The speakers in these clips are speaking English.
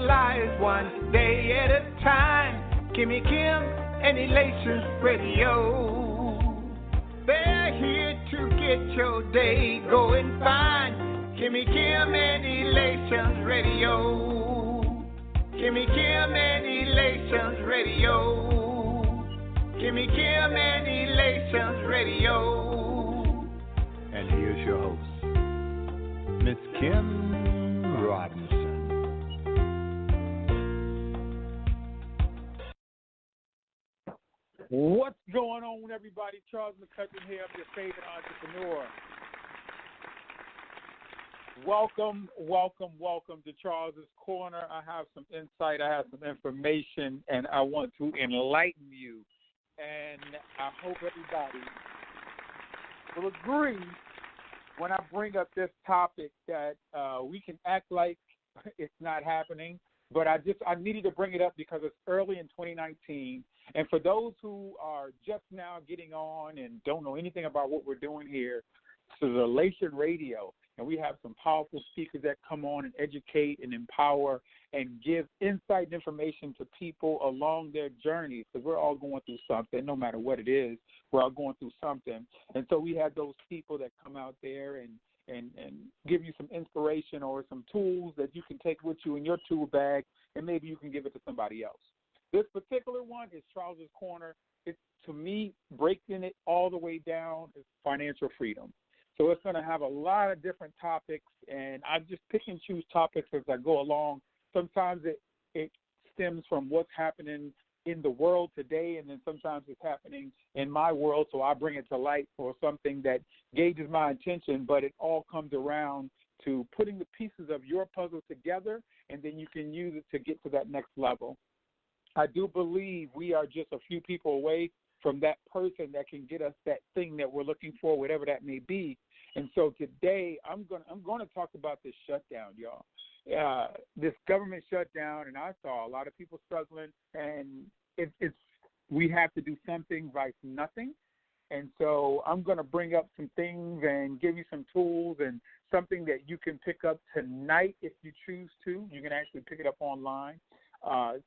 lives one day at a time. Kimmy Kim and Elations Radio. They're here to get your day going fine. Kimmy Kim and Elations Radio. Kimmy Kim and Elations Radio. Kimmy Kim and Elations Radio. And here's your host, Miss Kim Robinson. What's going on, everybody? Charles McCutchen here. I'm your favorite entrepreneur. Welcome to Charles's Corner. I have some insight, I have some information, and I want to enlighten you. And I hope everybody will agree when I bring up this topic that we can act like it's not happening, but I needed to bring it up because it's early in 2019. And for those who are just now getting on and don't know anything about what we're doing here, this is Elation Radio, and we have some powerful speakers that come on and educate and empower and give insight and information to people along their journeys, because we're all going through something, no matter what it is. We're all going through something. And so we have those people that come out there and give you some inspiration or some tools that you can take with you in your tool bag, and maybe you can give it to somebody else. This particular one is Charles's Corner. It's, to me, breaking it all the way down is financial freedom. So it's going to have a lot of different topics, and I just pick and choose topics as I go along. Sometimes it stems from what's happening in the world today, and then sometimes it's happening in my world, so I bring it to light for something that gauges my attention, but it all comes around to putting the pieces of your puzzle together, and then you can use it to get to that next level. I do believe we are just a few people away from that person that can get us that thing that we're looking for, whatever that may be. And so today I'm going to talk about this shutdown, y'all. This government shutdown, and I saw a lot of people struggling, and we have to do something like nothing. And so I'm going to bring up some things and give you some tools and something that you can pick up tonight if you choose to. You can actually pick it up online.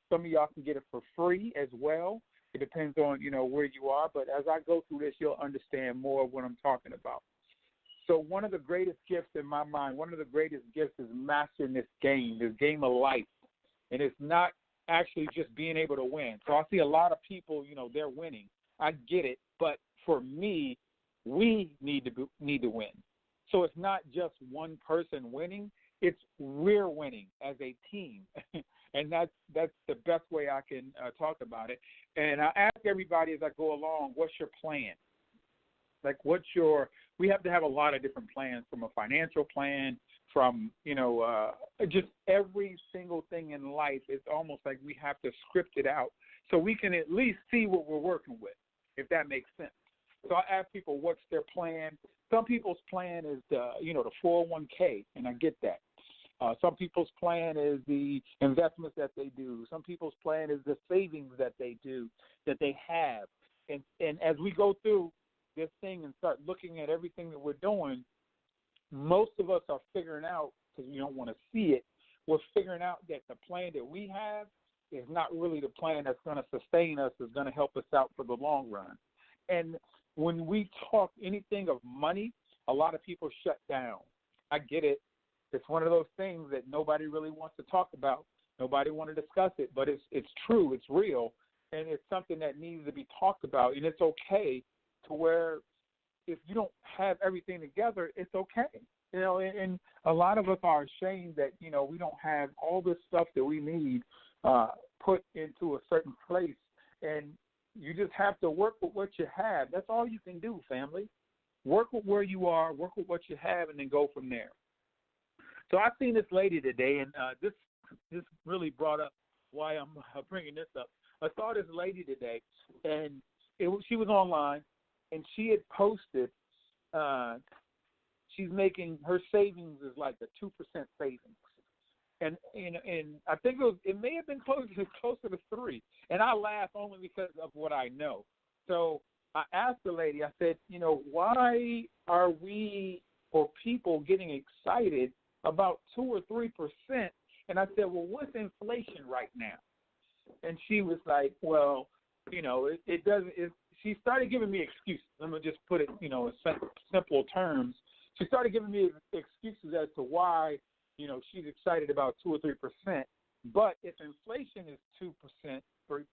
Some of y'all can get it for free as well. It depends on, where you are. But as I go through this, you'll understand more of what I'm talking about. So one of the greatest gifts in my mind, one of the greatest gifts is mastering this game of life. And it's not actually just being able to win. So I see a lot of people, they're winning. I get it. But for me, we need to win. So it's not just one person winning. It's we're winning as a team. And that's the best way I can talk about it. And I ask everybody as I go along, what's your plan? Like, we have to have a lot of different plans, from a financial plan, from, just every single thing in life. It's almost like we have to script it out so we can at least see what we're working with, if that makes sense. So I ask people, what's their plan? Some people's plan is the 401k, and I get that. Some people's plan is the investments that they do. Some people's plan is the savings that they do, that they have. And as we go through this thing and start looking at everything that we're doing, most of us are figuring out, because we don't want to see it, we're figuring out that the plan that we have is not really the plan that's going to sustain us, is going to help us out for the long run. And when we talk anything of money, a lot of people shut down. I get it. It's one of those things that nobody really wants to talk about. Nobody want to discuss it, but it's true, it's real, and it's something that needs to be talked about. And it's okay to where if you don't have everything together, it's okay. And a lot of us are ashamed that, we don't have all this stuff that we need put into a certain place. And you just have to work with what you have. That's all you can do, family. Work with where you are, work with what you have, and then go from there. So I've seen this lady today, and this really brought up why I'm bringing this up. I saw this lady today, and she was online, and she had posted she's making her savings is like a 2% savings, and I think it may have been closer to 3, and I laugh only because of what I know. So I asked the lady, I said, why are we or people getting excited about 2 or 3% And I said, well, what's inflation right now? And she was like, well, it doesn't. She started giving me excuses. Let me just put it, in simple terms. She started giving me excuses as to why, she's excited about 2 or 3%. But if inflation is 2%, 3%,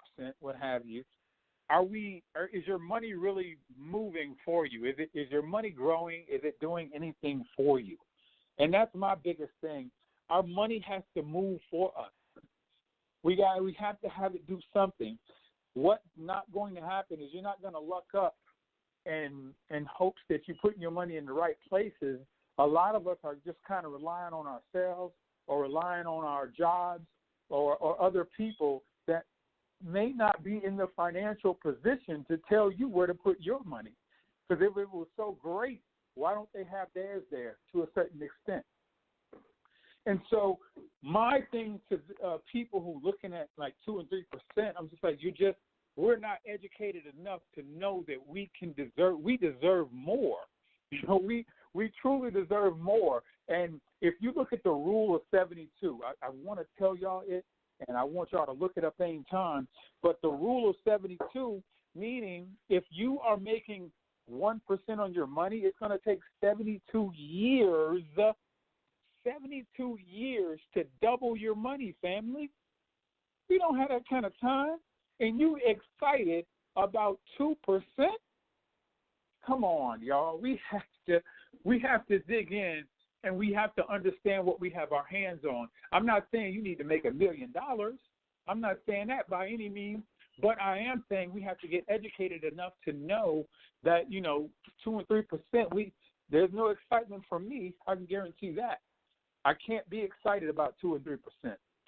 what have you, is your money really moving for you? Is your money growing? Is it doing anything for you? And that's my biggest thing. Our money has to move for us. We have to have it do something. What's not going to happen is you're not going to luck up in hopes that you're putting your money in the right places. A lot of us are just kind of relying on ourselves or relying on our jobs or other people that may not be in the financial position to tell you where to put your money. Because if it was so great, why don't they have theirs there to a certain extent? And so my thing to people who are looking at like 2 and 3%, I'm just like, we're not educated enough to know that we deserve more. We truly deserve more. And if you look at the rule of 72, I want to tell y'all it, and I want y'all to look it up any time. But the rule of 72, meaning if you are making 1% on your money, it's going to take 72 years to double your money, family. We don't have that kind of time. And you excited about 2%? Come on, y'all. We have to dig in, and we have to understand what we have our hands on. I'm not saying you need to make $1 million. I'm not saying that by any means, but I am saying we have to get educated enough to know that, 2 and 3%, there's no excitement for me. I can guarantee that. I can't be excited about 2 and 3%.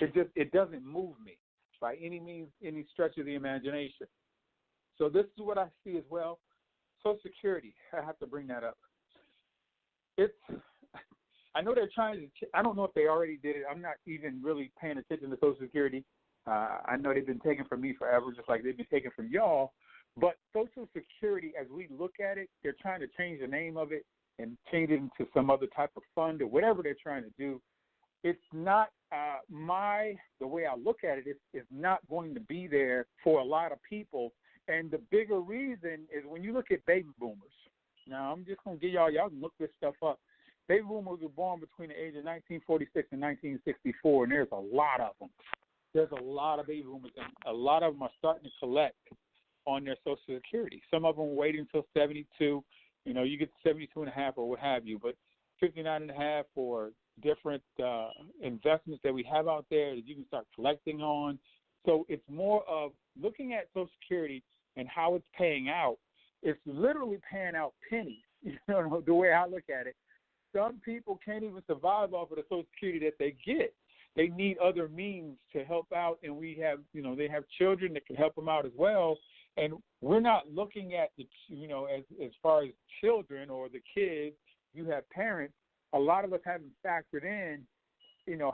It doesn't move me by any means, any stretch of the imagination. So this is what I see as well. Social Security, I have to bring that up. I know they're trying to. I don't know if they already did it. I'm not even really paying attention to Social Security. I know they've been taken from me forever, just like they've been taken from y'all. But Social Security, as we look at it, they're trying to change the name of it and change it into some other type of fund or whatever they're trying to do. It's not the way I look at it. It's not going to be there for a lot of people. And the bigger reason is when you look at baby boomers. Now, I'm just going to give y'all can look this stuff up. Baby boomers were born between the age of 1946 and 1964, and there's a lot of them. There's a lot of baby boomers, and a lot of them are starting to collect on their Social Security. Some of them are waiting until 72. You get 72 and a half or what have you, but 59 and a half for different investments that we have out there that you can start collecting on. So it's more of looking at Social Security and how it's paying out. It's literally paying out pennies, the way I look at it. Some people can't even survive off of the Social Security that they get. They need other means to help out, and we have, they have children that can help them out as well. And we're not looking at as far as children or the kids. You have parents. A lot of us haven't factored in,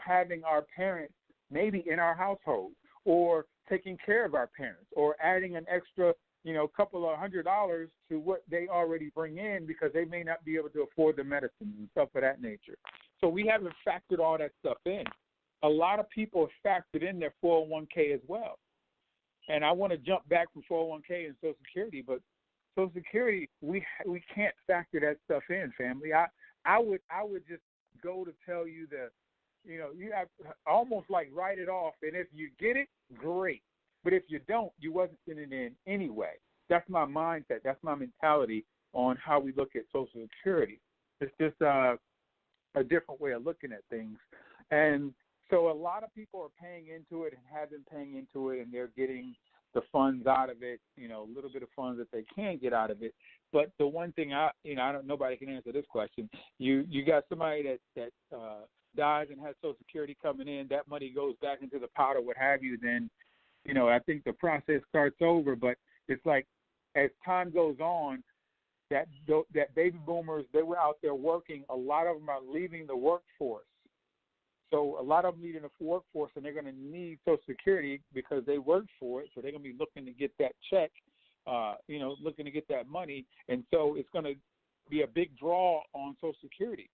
having our parents maybe in our household or taking care of our parents or adding an extra, couple of $100 to what they already bring in because they may not be able to afford the medicine and stuff of that nature. So we haven't factored all that stuff in. A lot of people have factored in their 401k as well. And I want to jump back from 401k and Social Security, but Social Security, we can't factor that stuff in, family. I would just go to tell you you have to almost like write it off, and if you get it, great. But if you don't, you wasn't sending it in anyway. That's my mindset. That's my mentality on how we look at Social Security. It's just a different way of looking at things. And so a lot of people are paying into it and have been paying into it, and they're getting the funds out of it, a little bit of funds that they can get out of it. But the one thing nobody can answer this question. You got somebody that dies and has Social Security coming in, that money goes back into the pot or what have you, then, I think the process starts over. But it's like as time goes on, that baby boomers, they were out there working. A lot of them are leaving the workforce. So a lot of them need in the workforce, and they're going to need Social Security because they worked for it. So they're going to be looking to get that check, looking to get that money. And so it's going to be a big draw on Social Security.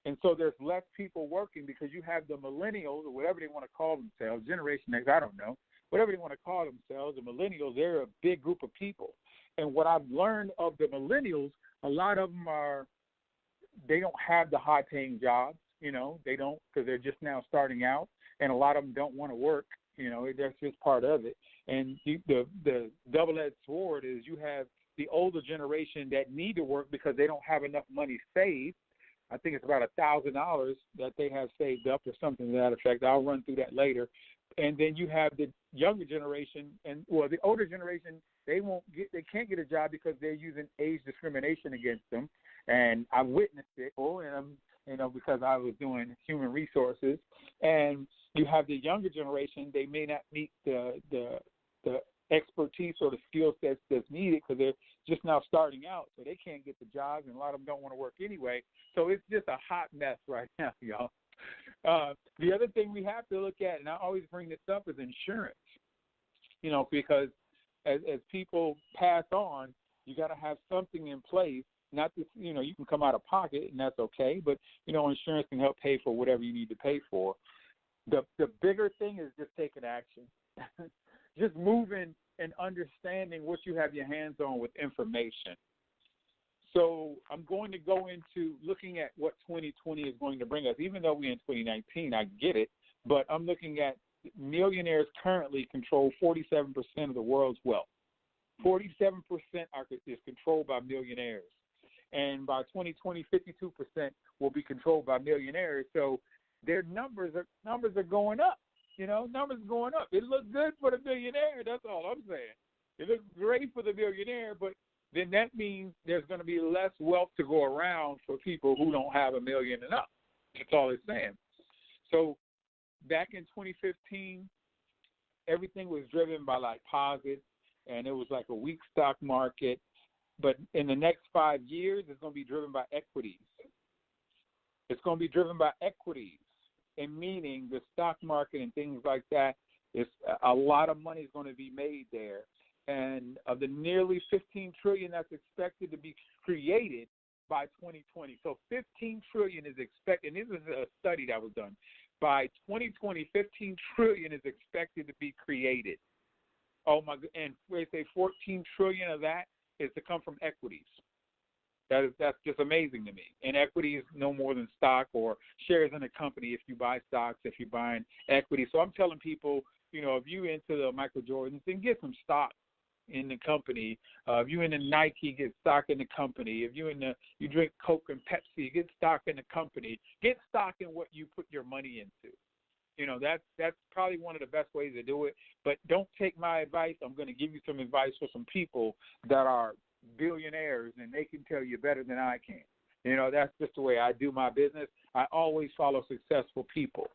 And so there's less people working because you have the millennials, or whatever they want to call themselves, Generation X, I don't know, whatever they want to call themselves, the millennials, they're a big group of people. And what I've learned of the millennials, a lot of them they don't have the high-paying jobs, they don't, because they're just now starting out, and a lot of them don't want to work, that's just part of it. And the double-edged sword is you have the older generation that need to work because they don't have enough money saved. I think it's about $1,000 that they have saved up or something to that effect. I'll run through that later. And then you have the younger generation, the older generation, they can't get a job because they're using age discrimination against them. And I witnessed it, because I was doing human resources. And you have the younger generation, they may not meet the expertise or the skill sets that's needed because they're just now starting out, so they can't get the jobs, and a lot of them don't want to work anyway. So it's just a hot mess right now, y'all. The other thing we have to look at, and I always bring this up, is insurance. Because as people pass on, you got to have something in place. Not that, you can come out of pocket, and that's okay, but, insurance can help pay for whatever you need to pay for. The bigger thing is just taking action. Just moving and understanding what you have your hands on with information. So I'm going to go into looking at what 2020 is going to bring us. Even though we're in 2019, I get it, but I'm looking at millionaires currently control 47% of the world's wealth. 47% is controlled by millionaires. And by 2020, 52% will be controlled by millionaires. So their numbers are going up. Numbers are going up. It looks good for the millionaire. That's all I'm saying. It looks great for the millionaire, but then that means there's going to be less wealth to go around for people who don't have $1 million and up. That's all it's saying. So back in 2015, everything was driven by posits, and it was like a weak stock market. But in the next 5 years, it's going to be driven by equities. It's going to be driven by equities. And meaning the stock market and things like that, is a lot of money is going to be made there. And of the nearly $15 trillion that's expected to be created by 2020, so $15 trillion is expected, and this is a study that was done. By 2020, $15 trillion is expected to be created. Oh my! And they say $14 trillion of that is to come from equities. That's just amazing to me. And equity is no more than stock or shares in a company if you buy stocks, if you're buying equity. So I'm telling people, if you're into the Michael Jordans, then get some stock in the company. If you're into Nike, get stock in the company. If you drink Coke and Pepsi, get stock in the company. Get stock in what you put your money into. That's probably one of the best ways to do it. But don't take my advice. I'm going to give you some advice for some people that are billionaires, and they can tell you better than I can. That's just the way I do my business. I always follow successful people.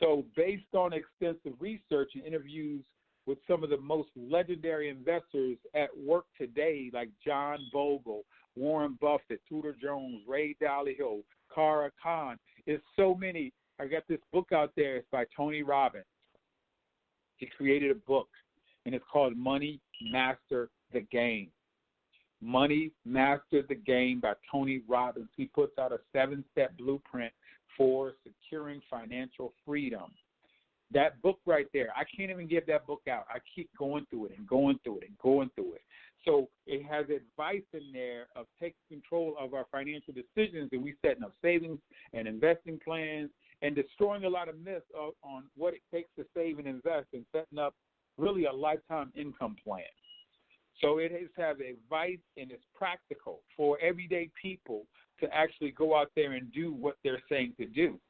So based on extensive research and interviews with some of the most legendary investors at work today, like John Bogle, Warren Buffett, Tudor Jones, Ray Dalio, Kara Khan, it's so many. I got this book out there. It's by Tony Robbins. He created a book, and it's called Money Master the Game. Money Master the Game by Tony Robbins. He puts out a 7-step blueprint for securing financial freedom. That book right there, I can't even give that book out. I keep going through it and going through it and going through it. So it has advice in there of taking control of our financial decisions, and we setting up savings and investing plans and destroying a lot of myths on what it takes to save and invest and setting up really a lifetime income plan. So it has advice, and it's practical for everyday people to actually go out there and do what they're saying to do.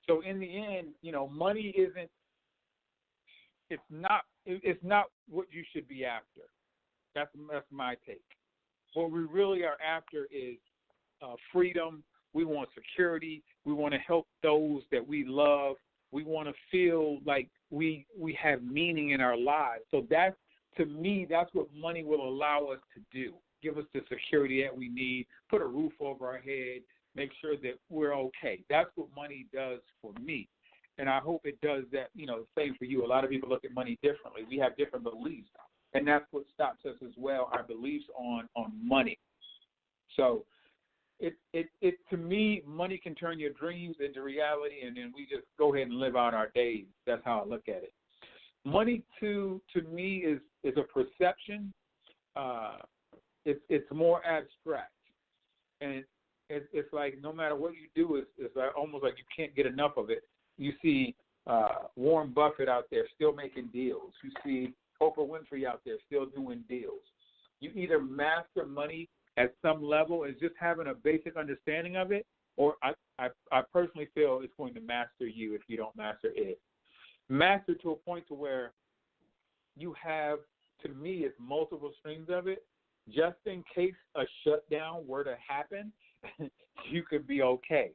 So in the end, money it's not what you should be after. That's my take. What we really are after is freedom. We want security. We want to help those that we love. We want to feel like we have meaning in our lives. So to me, that's what money will allow us to do. Give us the security that we need, put a roof over our head, make sure that we're okay. That's what money does for me. And I hope it does that, the same for you. A lot of people look at money differently. We have different beliefs. And that's what stops us as well, our beliefs on money. So it to me, money can turn your dreams into reality, and then we just go ahead and live out our days. That's how I look at it. Money to me is a perception. It's more abstract, and it's like no matter what you do, it's like almost like you can't get enough of it. You see Warren Buffett out there still making deals. You see Oprah Winfrey out there still doing deals. You either master money at some level as just having a basic understanding of it, or I personally feel it's going to master you if you don't master it. Master to a point to where you have, to me, it's multiple streams of it. Just in case a shutdown were to happen, you could be okay.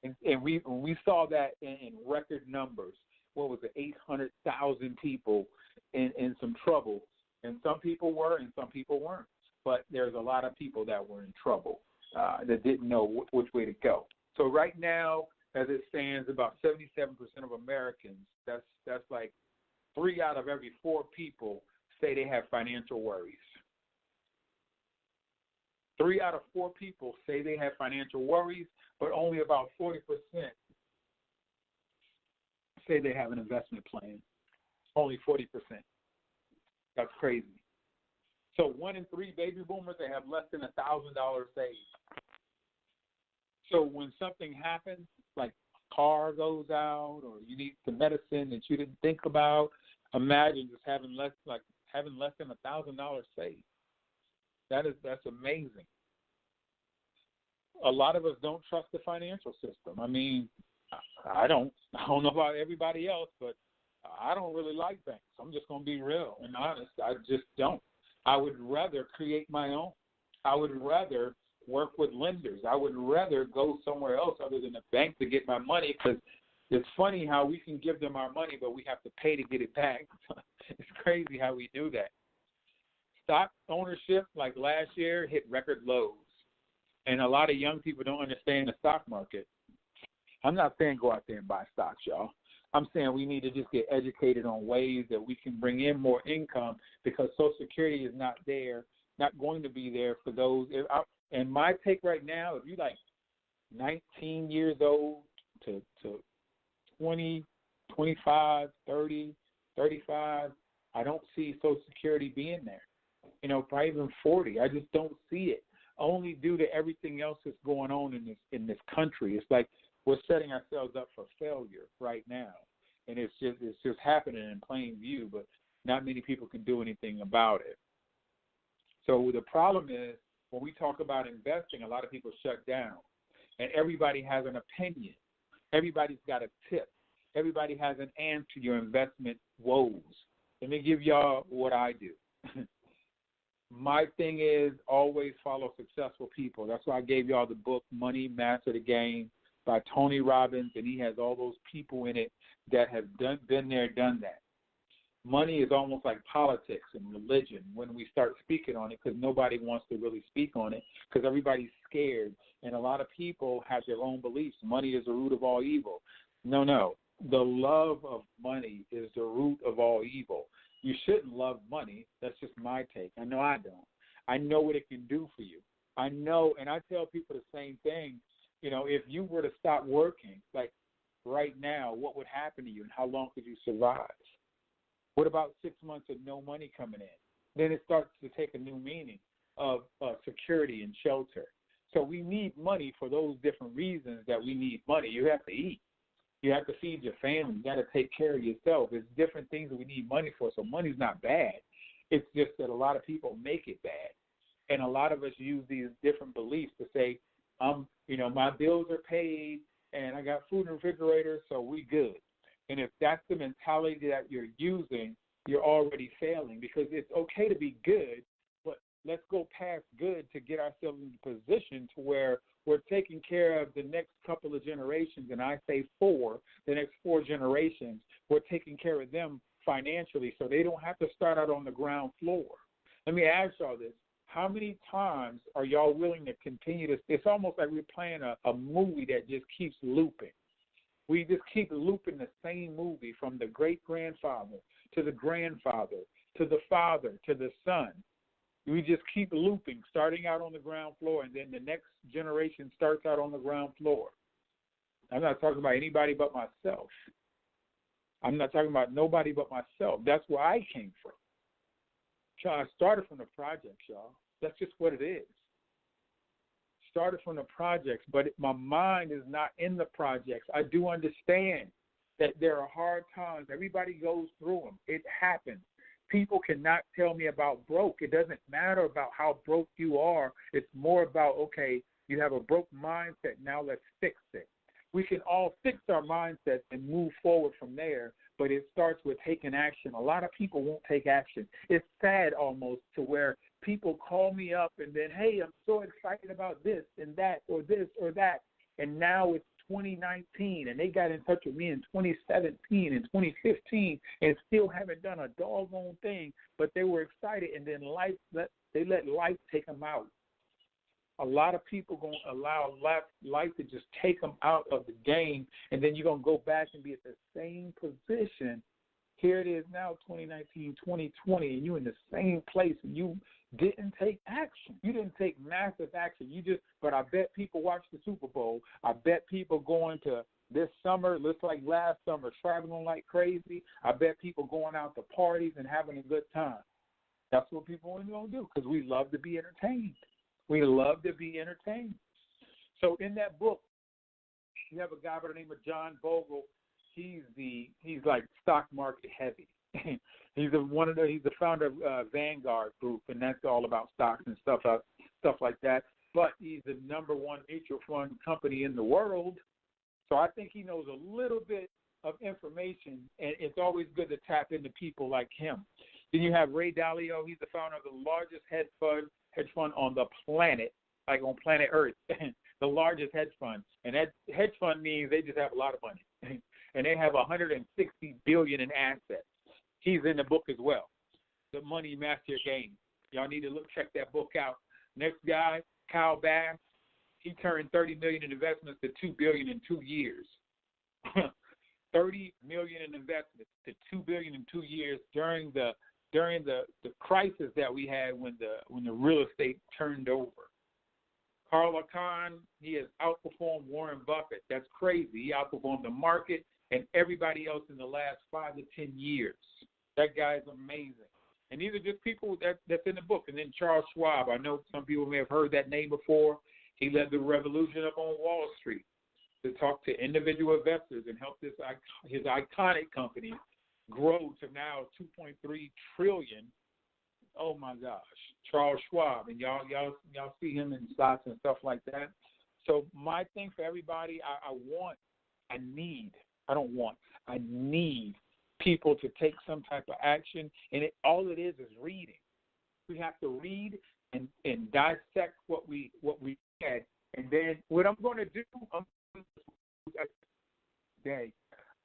And we saw that in record numbers. What was it, 800,000 people in some trouble. And some people were and some people weren't. But there's a lot of people that were in trouble that didn't know which way to go. So right now, as it stands, about 77% of Americans, that's like 3 out of every 4 people say they have financial worries. 3 out of 4 people say they have financial worries, but only about 40% say they have an investment plan. Only 40%. That's crazy. So 1 in 3 baby boomers, they have less than $1,000 saved. So when something happens, like a car goes out or you need some medicine that you didn't think about, imagine just having less than $1,000 saved. That's amazing. A lot of us don't trust the financial system. I mean, I don't know about everybody else, but I don't really like banks. I'm just going to be real and honest. I just don't. I would rather create my own. I would rather work with lenders. I would rather go somewhere else other than a bank to get my money, because it's funny how we can give them our money, but we have to pay to get it back. It's crazy how we do that. Stock ownership, like last year, hit record lows. And a lot of young people don't understand the stock market. I'm not saying go out there and buy stocks, y'all. I'm saying we need to just get educated on ways that we can bring in more income, because Social Security is not going to be there for those. And my take right now, if you're like 19 years old to 20, 25, 30, 35, I don't see Social Security being there. Probably even 40. I just don't see it. Only due to everything else that's going on in this country. It's like we're setting ourselves up for failure right now, and it's just happening in plain view. But not many people can do anything about it. So the problem is when we talk about investing, a lot of people shut down, and everybody has an opinion. Everybody's got a tip. Everybody has an answer to your investment woes. Let me give y'all what I do. My thing is always follow successful people. That's why I gave y'all the book Money, Master the Game by Tony Robbins, and he has all those people in it that have been there, done that. Money is almost like politics and religion when we start speaking on it, because nobody wants to really speak on it because everybody's scared, and a lot of people have their own beliefs. Money is the root of all evil. No. The love of money is the root of all evil. You shouldn't love money. That's just my take. I know I don't. I know what it can do for you. I know, and I tell people the same thing. If you were to stop working, like right now, what would happen to you and how long could you survive? What about 6 months of no money coming in? Then it starts to take a new meaning of security and shelter. So we need money for those different reasons that we need money. You have to eat. You have to feed your family. You got to take care of yourself. It's different things that we need money for. So money's not bad. It's just that a lot of people make it bad. And a lot of us use these different beliefs to say, my bills are paid and I got food in the refrigerator, so we good. And if that's the mentality that you're using, you're already failing, because it's okay to be good, but let's go past good to get ourselves in a position to where we're taking care of the next couple of generations, and I say the next 4 generations, we're taking care of them financially so they don't have to start out on the ground floor. Let me ask y'all this. How many times are y'all willing to continue this? It's almost like we're playing a movie that just keeps looping. We just keep looping the same movie from the great-grandfather to the grandfather to the father to the son. We just keep looping, starting out on the ground floor, and then the next generation starts out on the ground floor. I'm not talking about anybody but myself. I'm not talking about nobody but myself. That's where I came from. So I started from the projects, y'all. That's just what it is. Started from the projects, but my mind is not in the projects. I do understand that there are hard times. Everybody goes through them. It happens. People cannot tell me about broke. It doesn't matter about how broke you are. It's more about, okay, you have a broke mindset. Now let's fix it. We can all fix our mindsets and move forward from there, but it starts with taking action. A lot of people won't take action. It's sad almost to where people call me up and then, hey, I'm so excited about this and that or this or that, and now it's 2019, and they got in touch with me in 2017 and 2015 and still haven't done a doggone thing, but they were excited, and then they let life take them out. A lot of people going to allow life to just take them out of the game, and then you're going to go back and be at the same position. Here it is now, 2019, 2020, and you're in the same place, and you didn't take action. You didn't take massive action. But I bet people watch the Super Bowl. I bet people going to this summer, looks like last summer, traveling like crazy. I bet people going out to parties and having a good time. That's what people are going to do because we love to be entertained. We love to be entertained. So in that book, you have a guy by the name of John Bogle. He's like stock market heavy. He's the founder of Vanguard Group, and that's all about stocks and stuff like that. But he's the number one mutual fund company in the world. So I think he knows a little bit of information, and it's always good to tap into people like him. Then you have Ray Dalio. He's the founder of the largest hedge fund on the planet, like on planet Earth, the largest hedge fund. And that hedge fund means they just have a lot of money, and they have $160 billion in assets. He's in the book as well, The Money Master Game. Y'all need to check that book out. Next guy, Kyle Bass. He turned $30 million in investments to $2 billion in 2 years. $30 million in investments to $2 billion in 2 years during the crisis that we had when the real estate turned over. Carl Icahn, he has outperformed Warren Buffett. That's crazy. He outperformed the market and everybody else in the last 5 to 10 years. That guy is amazing. And these are just people that's in the book. And then Charles Schwab, I know some people may have heard that name before. He led the revolution up on Wall Street to talk to individual investors and help his iconic company grow to now $2.3 trillion. Oh my gosh, Charles Schwab, and y'all see him in stocks and stuff like that. So my thing for everybody, I need people to take some type of action, and all it is reading. We have to read and dissect what we had, and then what I'm going to do today,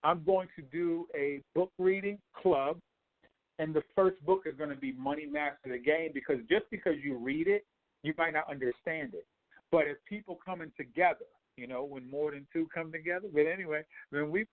I'm going to do a book reading club, and the first book is going to be Money Master the Game, because just because you read it, you might not understand it. But if people coming together, when more than two come together. But anyway, when we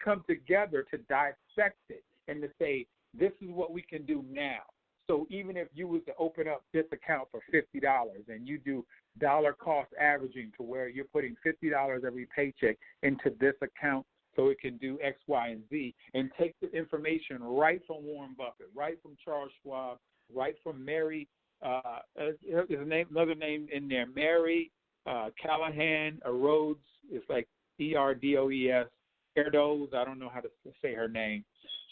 come together to dissect it and to say, this is what we can do now. So even if you was to open up this account for $50 and you do dollar cost averaging to where you're putting $50 every paycheck into this account so it can do X, Y, and Z, and take the information right from Warren Buffett, right from Charles Schwab, right from Mary, there's another name in there, Mary Callahan Rhodes. It's like Erdoes. Erdoes. I don't know how to say her name.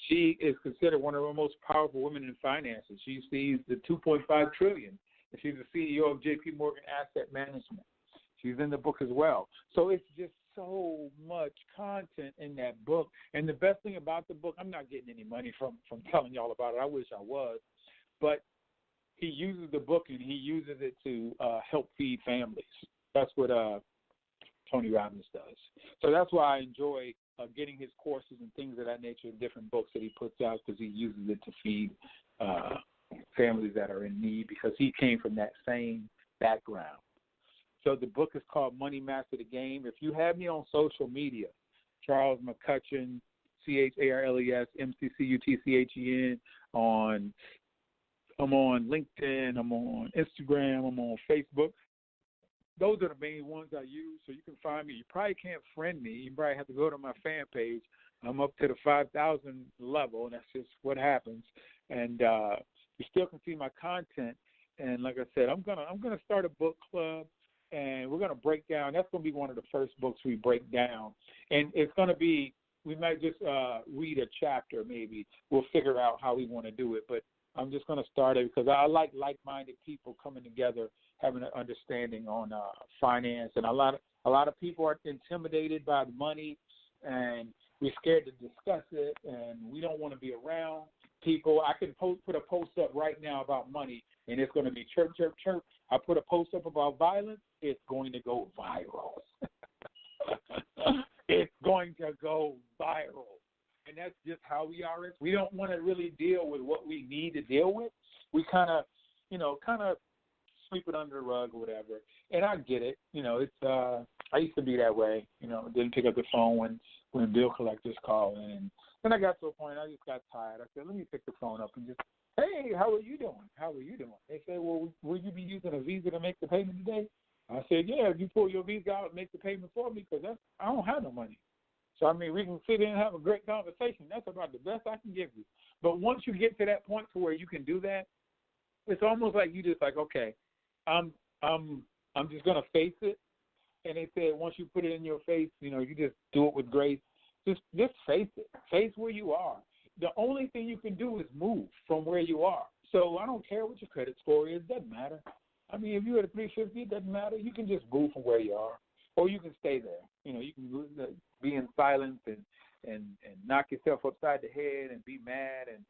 She is considered one of the most powerful women in finances. She sees the $2.5 trillion. And she's the CEO of J.P. Morgan Asset Management. She's in the book as well. So it's just so much content in that book. And the best thing about the book, I'm not getting any money from telling y'all about it. I wish I was. But he uses the book and he uses it to help feed families. That's what Tony Robbins does. So that's why I enjoy getting his courses and things of that nature, different books that he puts out, because he uses it to feed families that are in need, because he came from that same background. So the book is called Money Master the Game. If you have me on social media, Charles McCutchen, CharlesMcCutchen, on I'm on LinkedIn. I'm on Instagram. I'm on Facebook. Those are the main ones I use, so you can find me. You probably can't friend me. You probably have to go to my fan page. I'm up to the 5,000 level, and that's just what happens. And you still can see my content. And like I said, I'm gonna start a book club, and we're gonna break down. That's gonna be one of the first books we break down, and it's gonna be. We might just read a chapter, maybe. We'll figure out how we want to do it, but I'm just going to start it because I like-minded people coming together, having an understanding on finance. And a lot of people are intimidated by the money, and we're scared to discuss it, and we don't want to be around people. I can put a post up right now about money, and it's going to be chirp, chirp, chirp. I put a post up about violence, it's going to go viral. It's going to go viral. And that's just how we are. We don't want to really deal with what we need to deal with. We kind of sweep it under the rug or whatever. And I get it. It's I used to be that way. Didn't pick up the phone when bill collectors call in. And then I got to a point I just got tired. I said, let me pick the phone up and just, hey, how are you doing? How are you doing? They said, well, will you be using a Visa to make the payment today? I said, yeah, if you pull your Visa out and make the payment for me, because I don't have no money. So, I mean, we can sit in and have a great conversation. That's about the best I can give you. But once you get to that point to where you can do that, it's almost like you just like, okay, I'm just going to face it. And they said once you put it in your face, you just do it with grace. Just face it. Face where you are. The only thing you can do is move from where you are. So I don't care what your credit score is. Doesn't matter. I mean, if you're at a 350, it doesn't matter. You can just move from where you are, or you can stay there. You can be in silence and knock yourself upside the head and be mad. And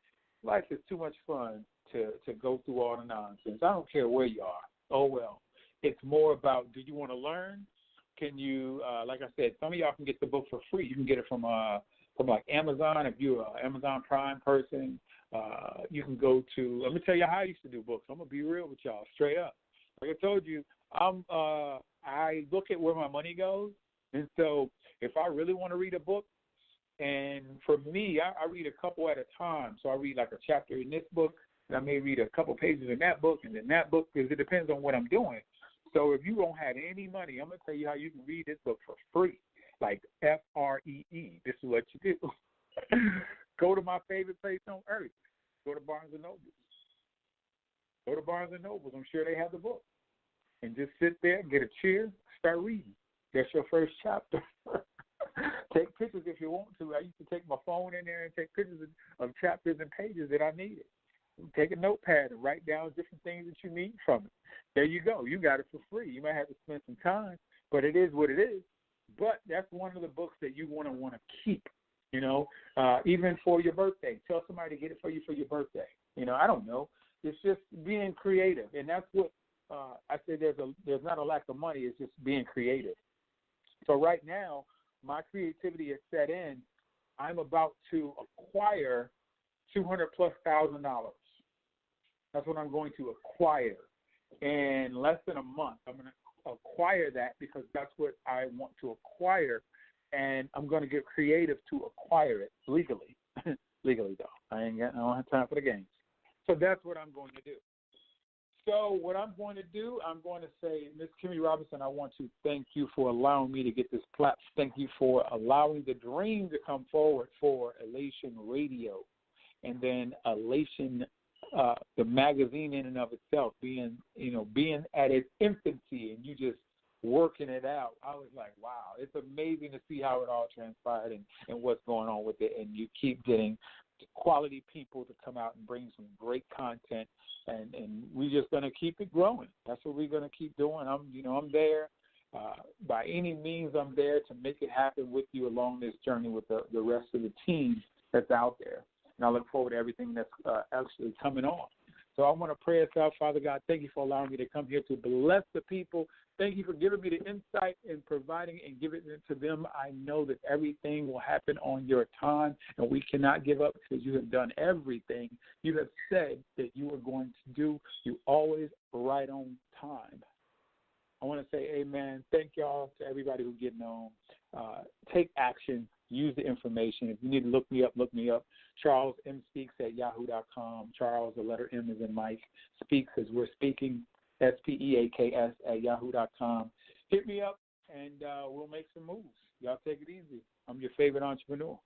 life is too much fun to go through all the nonsense. I don't care where you are. Oh, well. It's more about, do you want to learn? Can you, like I said, some of y'all can get the book for free. You can get it from like Amazon. If you're an Amazon Prime person, you can go to, let me tell you how I used to do books. I'm going to be real with y'all, straight up. Like I told you, I look at where my money goes, and so if I really want to read a book, and for me, I read a couple at a time. So I read like a chapter in this book, and I may read a couple pages in that book, and then that book, because it depends on what I'm doing. So if you don't have any money, I'm going to tell you how you can read this book for free, like FREE. This is what you do. Go to my favorite place on earth. Go to Barnes & Noble. Go to Barnes & Noble. I'm sure they have the book. And just sit there, get a chair, start reading. That's your first chapter. Take pictures if you want to. I used to take my phone in there and take pictures of chapters and pages that I needed. Take a notepad and write down different things that you need from it. There you go. You got it for free. You might have to spend some time, but it is what it is. But that's one of the books that you want to keep, even for your birthday. Tell somebody to get it for you for your birthday. I don't know. It's just being creative, and that's what I say. There's not a lack of money. It's just being creative. So right now, my creativity is set in. I'm about to acquire $200,000+. That's what I'm going to acquire in less than a month. I'm going to acquire that because that's what I want to acquire, and I'm going to get creative to acquire it legally. Legally, though. I don't have time for the games. So that's what I'm going to do. So what I'm going to do, I'm going to say, Ms. Kimmy Robinson, I want to thank you for allowing me to get this platform. Thank you for allowing the dream to come forward for Elation Radio. And then Elation, the magazine in and of itself, being at its infancy and you just working it out. I was like, wow, it's amazing to see how it all transpired and what's going on with it. And you keep getting quality people to come out and bring some great content, and we're just going to keep it growing. That's what we're going to keep doing. I'm there. By any means, I'm there to make it happen with you along this journey with the rest of the team that's out there. And I look forward to everything that's actually coming on. So I want to pray us out. Father God, thank you for allowing me to come here to bless the people. Thank you for giving me the insight and providing and giving it to them. I know that everything will happen on your time, and we cannot give up because you have done everything you have said that you are going to do. You always right on time. I want to say amen. Thank y'all to everybody who's getting on. Take action. use the information. If you need to look me up, Charles M. Speaks at yahoo.com. Charles, the letter M is in Mike. Speaks as we're speaking, SPEAKS at yahoo.com. Hit me up, and we'll make some moves. Y'all take it easy. I'm your favorite entrepreneur.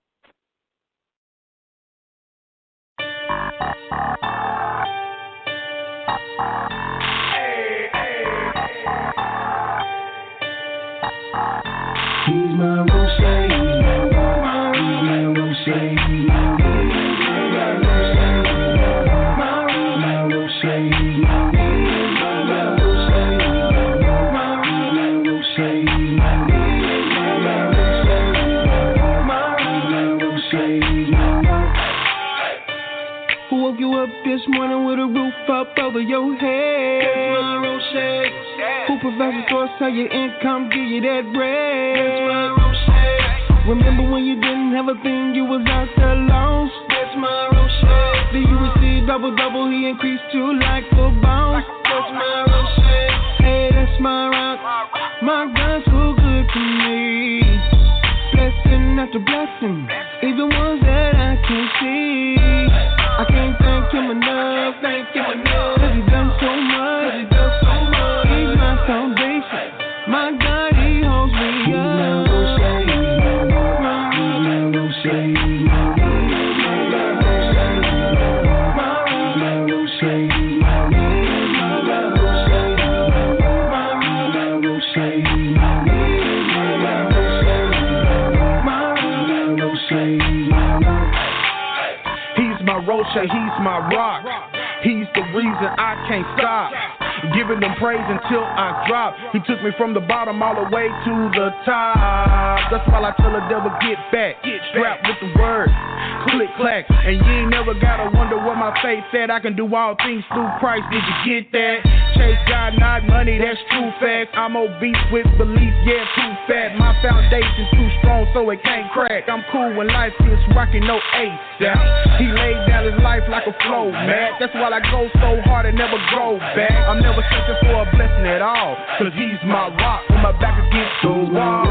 He's my rose, he's my rose, he's Who woke you up this morning with a roof up over your head? That's my Roche. Who provides the source how your income give you that bread? That's my Roche. Remember when you didn't have a thing, you was out there lost? That's my Roche. Then you received double, he increased you like a bounce. That's my Roche. Hey, that's my rock. My God's so good to me. Blessing after blessing, even ones that I can't see. I can't thank him enough, cause he done so much, he's my foundation, my God, he holds me up. He's my rock. He's the reason I can't stop giving him praise until I drop. He took me from the bottom all the way to the top. That's why I tell the devil get back. Strap with the word, click clack, and you ain't never gotta wonder what my faith said. I can do all things through Christ. Did you get that? Chase God, not money. That's true facts. I'm obese with belief. Yeah, too fat. My foundation's too strong, so it can't crack. I'm cool when life gets rocking, no ASAP. He laid down his life like a flow, man. That's why I go so hard and never grow back. I'm never searching for a blessing at all, cause he's my rock on my back against the wall.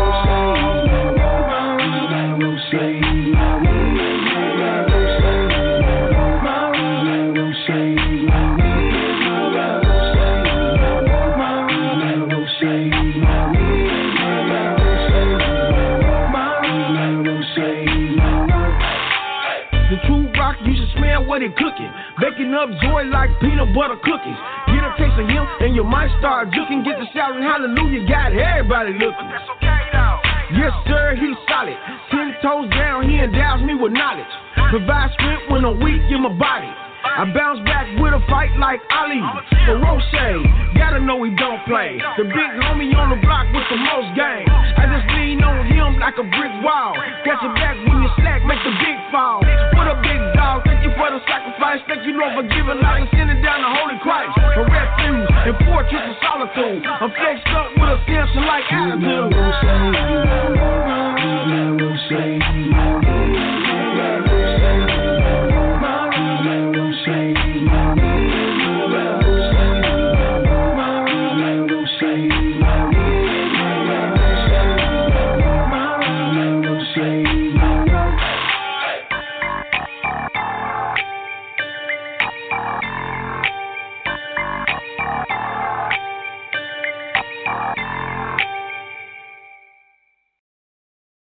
The true rock, you should smell what it cooking. Baking up joy like peanut butter cookies. Get a taste of him and you might start juking. Get to shouting hallelujah, got everybody looking. That's okay though. Yes sir, he's solid. 10 toes down, he endows me with knowledge. Provide strength when I'm weak in my body. I bounce back with a fight like Ali. For Roche, gotta know he don't play. The big homie on the block with the most game. I just lean on him like a brick wall. Got your back when you slack, make the big fall. What a big dog, thank you for the sacrifice. Thank you Lord for giving life and sending down the Holy Christ. A refuge and fortress of solitude. I'm flexed up with a dancer like attitude.